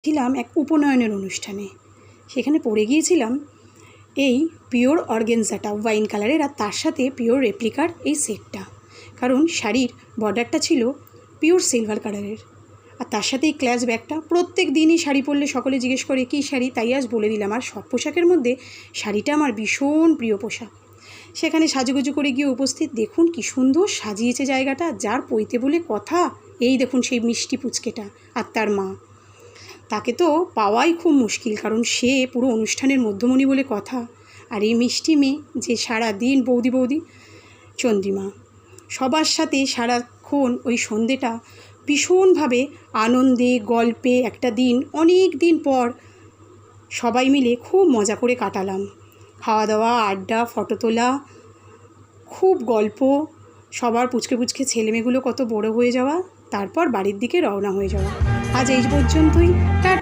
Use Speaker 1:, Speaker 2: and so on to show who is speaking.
Speaker 1: ছিলাম এক উপনয়নের অনুষ্ঠানে। সেখানে পরে গিয়েছিলাম এই পিওর অর্গেনজাটা ওয়াইন কালারের, আর তার সাথে পিওর রেপ্লিকার এই সেটটা। কারণ শাড়ির বর্ডারটা ছিল পিওর সিলভার কালারের, আর তার সাথে এই ক্ল্যাচ ব্যাগটা। প্রত্যেক দিনই শাড়ি পরলে সকলে জিজ্ঞেস করে কী শাড়ি, তাই আজ বলে দিলাম। আর সব পোশাকের মধ্যে শাড়িটা আমার ভীষণ প্রিয় পোশাক। সেখানে সাজুগুজু করে গিয়ে উপস্থিত, দেখুন কী সুন্দর সাজিয়েছে জায়গাটা, যার পইতে বলে কথা। এই দেখুন সেই মিষ্টি পুচকেটা আর তার মা। তাকে তো পাওয়াই খুব মুশকিল, কারণ সে পুরো অনুষ্ঠানের মধ্যমণি বলে কথা। আর এই মিষ্টি মেয়ে যে সারা দিন বৌদি বৌদি, চন্দ্রিমা সবার সাথে সারাক্ষণ ওই সন্ধেটা ভীষণভাবে আনন্দে গল্পে একটা দিন, অনেক দিন পর সবাই মিলে খুব মজা করে কাটালাম। খাওয়া দাওয়া, আড্ডা, ফটো তোলা, খুব গল্প, সবার পুচকে পুচকে ছেলেমেয়েগুলো কত বড় হয়ে যাওয়া, তারপর বাড়ির দিকে রওনা হয়ে যাওয়া। আজ এই পর্যন্তই।